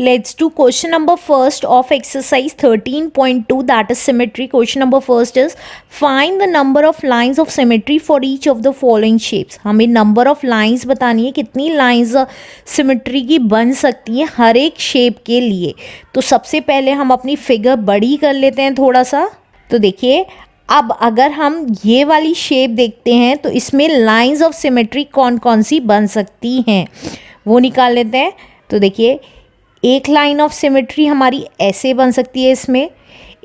Let's do question number first of exercise 13.2, that is symmetry. Question number first is find the number of lines of symmetry for each of the following shapes. हमें number of lines बतानी है, कितनी lines symmetry की बन सकती हैं हर एक shape के लिए. तो सबसे पहले हम अपनी figure बड़ी कर लेते हैं थोड़ा सा. तो देखिए अब अगर हम ये वाली शेप देखते हैं तो इसमें लाइंस ऑफ सिमेट्री कौन कौन सी बन सकती हैं वो निकाल लेते हैं. तो देखिए एक लाइन ऑफ सिमेट्री हमारी ऐसे बन सकती है, इसमें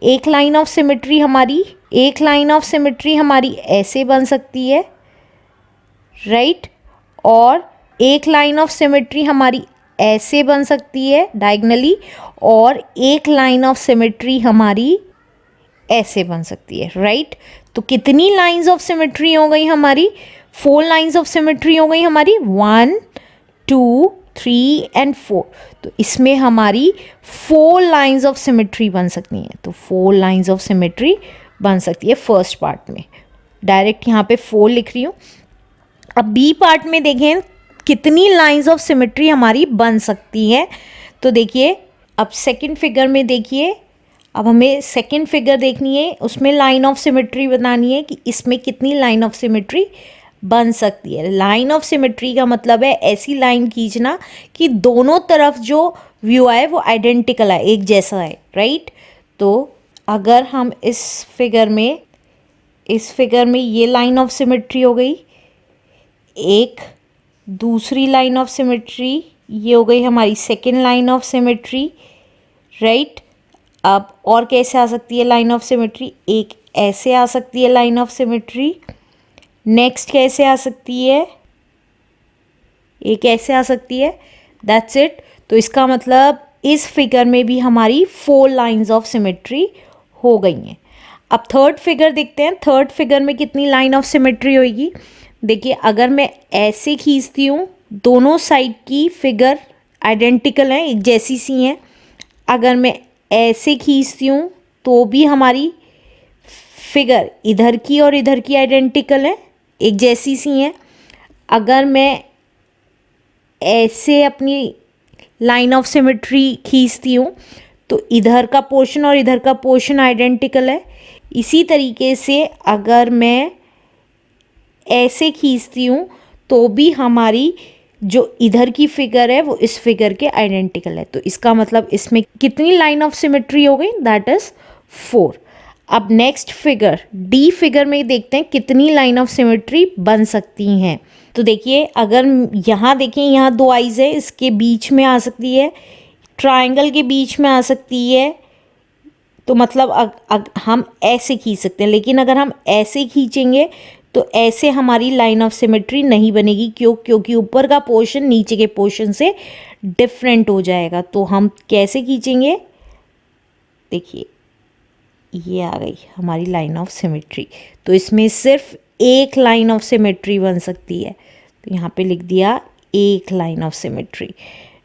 एक लाइन ऑफ सिमेट्री हमारी ऐसे बन सकती है, राइट. और एक लाइन ऑफ सिमेट्री हमारी ऐसे बन सकती है डायगनली, और एक लाइन ऑफ सिमेट्री हमारी ऐसे बन सकती है, राइट. तो कितनी लाइंस ऑफ सिमेट्री हो गई हमारी? 4 लाइंस ऑफ सिमेट्री हो गई हमारी, 1 2 3 एंड 4. तो इसमें हमारी 4 लाइंस ऑफ सिमेट्री बन सकती हैं. तो 4 लाइंस ऑफ सिमेट्री बन सकती है फर्स्ट पार्ट में. डायरेक्ट यहाँ पे 4 लिख रही हूँ. अब बी पार्ट में देखें कितनी लाइंस ऑफ सिमेट्री हमारी बन सकती हैं. तो देखिए अब सेकंड फिगर में देखिए, अब हमें सेकंड फिगर देखनी है, उसमें लाइन ऑफ सिमेट्री बनानी है कि इसमें कितनी लाइन ऑफ सिमेट्री बन सकती है. लाइन ऑफ सिमेट्री का मतलब है ऐसी लाइन खींचना कि दोनों तरफ जो व्यू आए वो आइडेंटिकल है, एक जैसा है, राइट. तो अगर हम इस फिगर में ये लाइन ऑफ सिमेट्री हो गई, एक दूसरी लाइन ऑफ सिमेट्री ये हो गई हमारी second line of symmetry, right. अब और कैसे आ सकती है लाइन ऑफ सिमेट्री? एक ऐसे आ सकती है लाइन ऑफ सिमेट्री. नेक्स्ट कैसे आ सकती है? एक ऐसे आ सकती है. That's it. तो इसका मतलब इस फिगर में भी हमारी 4 लाइंस ऑफ सिमेट्री हो गई हैं. अब थर्ड फिगर देखते हैं. थर्ड फिगर में कितनी लाइन ऑफ सिमेट्री होगी? देखिए अगर मैं ऐसे खींचती हूँ, दोनों साइड की फिगर आइडेंटिकल हैं, एक जैसी सी हैं. अगर मैं ऐसे खींचती हूँ तो भी हमारी फिगर इधर की और इधर की आइडेंटिकल है, एक जैसी सी हैं. अगर मैं ऐसे अपनी लाइन ऑफ सिमेट्री खींचती हूँ तो इधर का पोर्शन और इधर का पोर्शन आइडेंटिकल है. इसी तरीके से अगर मैं ऐसे खींचती हूँ तो भी हमारी जो इधर की फिगर है वो इस फिगर के आइडेंटिकल है. तो इसका मतलब इसमें कितनी लाइन ऑफ सिमेट्री हो गई? That is 4. अब नेक्स्ट फिगर डी फिगर में देखते हैं कितनी लाइन ऑफ सिमेट्री बन सकती हैं. तो देखिए अगर यहाँ देखें, यहाँ 2 आइज़ है, इसके बीच में आ सकती है, ट्रायंगल के बीच में आ सकती है. तो मतलब हम ऐसे खींच सकते हैं, लेकिन अगर हम ऐसे खींचेंगे तो ऐसे हमारी लाइन ऑफ सिमेट्री नहीं बनेगी. क्योंकि ऊपर का पोर्शन नीचे के पोर्शन से डिफरेंट हो जाएगा. तो हम कैसे खींचेंगे? देखिए ये आ गई हमारी लाइन ऑफ सिमेट्री. तो इसमें सिर्फ एक लाइन ऑफ सिमेट्री बन सकती है. तो यहाँ पे लिख दिया एक लाइन ऑफ सिमेट्री,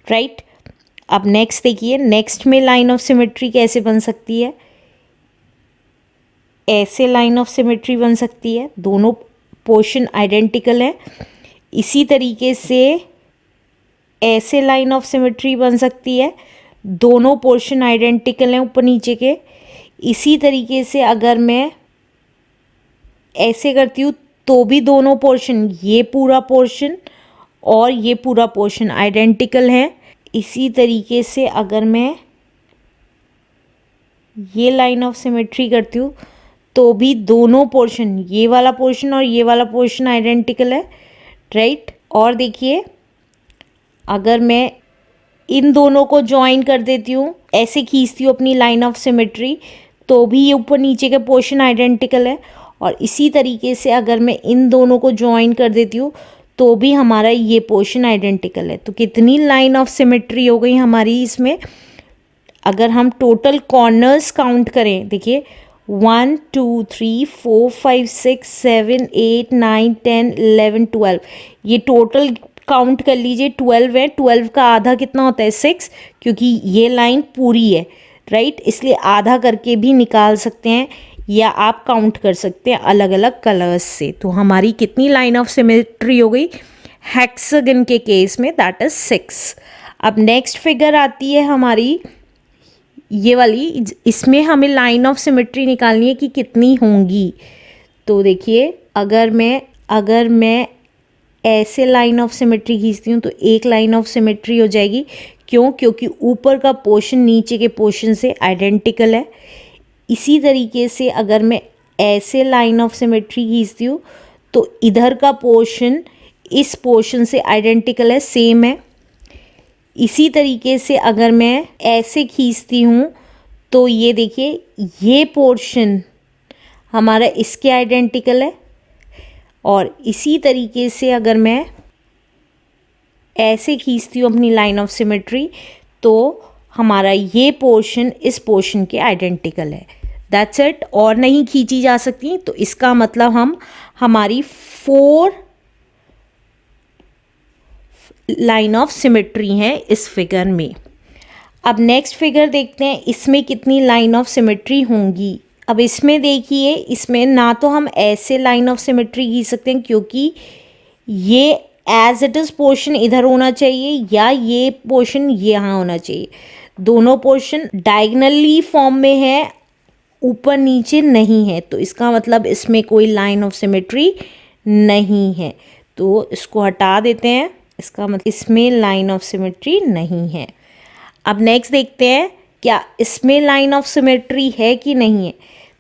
राइट. अब नेक्स्ट देखिए, नेक्स्ट में लाइन ऑफ सिमेट्री कैसे बन सकती है? ऐसे लाइन ऑफ सिमेट्री बन सकती है, दोनों पोर्शन आइडेंटिकल है. इसी तरीके से ऐसे लाइन ऑफ सिमेट्री बन सकती है, दोनों पोर्शन आइडेंटिकल हैं ऊपर नीचे के. इसी तरीके से अगर मैं ऐसे करती हूँ तो भी दोनों पोर्शन, ये पूरा पोर्शन और ये पूरा पोर्शन आइडेंटिकल हैं. इसी तरीके से अगर मैं ये लाइन ऑफ सिमेट्री करती हूँ तो भी दोनों पोर्शन, ये वाला पोर्शन और ये वाला पोर्शन आइडेंटिकल है, राइट. और देखिए अगर मैं इन दोनों को ज्वाइन कर देती हूँ, ऐसे खींचती हूँ अपनी लाइन ऑफ सिमेट्री, तो भी ये ऊपर नीचे के पोर्शन आइडेंटिकल है. और इसी तरीके से अगर मैं इन दोनों को ज्वाइन कर देती हूँ तो भी हमारा ये पोर्शन आइडेंटिकल है. तो कितनी लाइन ऑफ सिमेट्री हो गई हमारी इसमें? अगर हम टोटल कॉर्नर्स काउंट करें, देखिए 1 2 3 4 5 6 7 8 9 10 11 12, ये टोटल काउंट कर लीजिए 12 है. 12 का आधा कितना होता है? 6, क्योंकि ये लाइन पूरी है, राइट. इसलिए आधा करके भी निकाल सकते हैं या आप काउंट कर सकते हैं अलग अलग कलर्स से. तो हमारी कितनी लाइन ऑफ सिमेट्री हो गई हेक्सागन के केस में? That is 6. अब नेक्स्ट फिगर आती है हमारी ये वाली, इसमें हमें लाइन ऑफ सिमेट्री निकालनी है कि कितनी होंगी। तो देखिए अगर मैं ऐसे लाइन ऑफ सिमेट्री खींचती हूँ तो एक लाइन ऑफ सिमेट्री हो जाएगी। क्यों? क्योंकि ऊपर का पोर्शन नीचे के पोर्शन से आइडेंटिकल है। इसी तरीके से अगर मैं ऐसे लाइन ऑफ सिमेट्री खींचती हूँ तो इधर का पोर्शन इस पोर्शन से आइडेंटिकल है, सेम है। इसी तरीके से अगर मैं ऐसे खींचती हूँ तो ये देखिए ये पोर्शन हमारा इसके आइडेंटिकल है। और इसी तरीके से अगर मैं ऐसे खींचती हूँ अपनी लाइन ऑफ सिमेट्री तो हमारा ये पोर्शन इस पोर्शन के आइडेंटिकल है। That's it. और नहीं खींची जा सकती, तो इसका मतलब हमारी 4 लाइन ऑफ सिमेट्री हैं इस फिगर में। अब नेक्स्ट फिगर देखते हैं, इसमें कितनी लाइन ऑफ सिमेट्री होंगी। अब इसमें देखिए, इसमें ना तो हम ऐसे लाइन ऑफ सिमेट्री खींच सकते हैं क्योंकि ये एज इट इज़ पोर्शन इधर होना चाहिए या ये पोर्शन यहाँ होना चाहिए। दोनों पोर्शन डायगनली फॉर्म में है, ऊपर नीचे नहीं है, तो इसका मतलब इसमें कोई लाइन ऑफ सिमेट्री नहीं है। तो इसको हटा देते हैं, इसका मतलब इसमें लाइन ऑफ सिमेट्री नहीं है। अब नेक्स्ट देखते हैं क्या इसमें लाइन ऑफ सिमेट्री है कि नहीं है।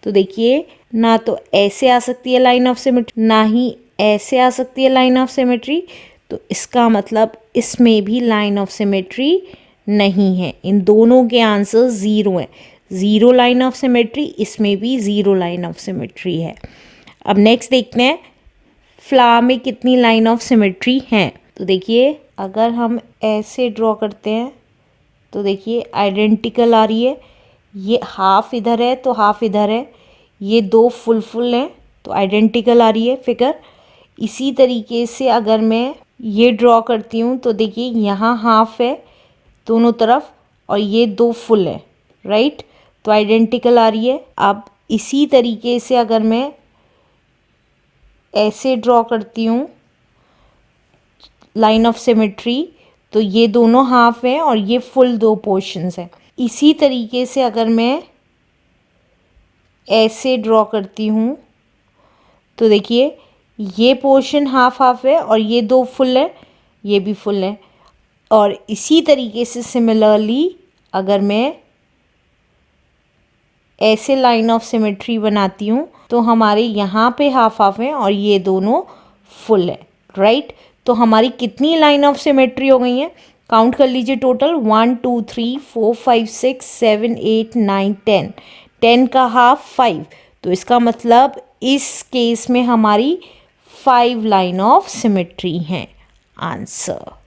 तो देखिए ना तो ऐसे आ सकती है लाइन ऑफ सिमेट्री, ना ही ऐसे आ सकती है लाइन ऑफ सिमेट्री, तो इसका मतलब इसमें भी लाइन ऑफ सिमेट्री नहीं है। इन दोनों के आंसर 0 हैं। 0 लाइन ऑफ सिमेट्री, इसमें भी 0 लाइन ऑफ सिमेट्री है। अब नेक्स्ट देखते हैं फ्लावर में कितनी लाइन ऑफ सिमेट्री हैं। तो देखिए अगर हम ऐसे ड्रॉ करते हैं तो देखिए आइडेंटिकल आ रही है। ये हाफ इधर है तो हाफ इधर है, ये 2 फुल हैं तो आइडेंटिकल आ रही है फिगर। इसी तरीके से अगर मैं ये ड्रॉ करती हूँ तो देखिए यहाँ हाफ है दोनों तरफ और ये 2 फुल है, राइट, तो आइडेंटिकल आ रही है। अब इसी तरीके से अगर मैं ऐसे ड्रॉ करती हूँ लाइन ऑफ सिमेट्री तो ये दोनों हाफ हैं और ये फुल 2 पोर्शंस हैं। इसी तरीके से अगर मैं ऐसे ड्रॉ करती हूँ तो देखिए ये पोर्शन हाफ हाफ है और ये 2 फुल है, ये भी फुल है। और इसी तरीके से सिमिलरली अगर मैं ऐसे लाइन ऑफ सिमेट्री बनाती हूँ तो हमारे यहाँ पे हाफ हाफ हैं और ये दोनों फुल है, राइट। तो हमारी कितनी लाइन ऑफ सिमेट्री हो गई हैं, काउंट कर लीजिए टोटल 1 2 3 4 5 6 7 8 9 10। 10 का हाफ 5, तो इसका मतलब इस केस में हमारी 5 लाइन ऑफ सिमेट्री हैं। आंसर।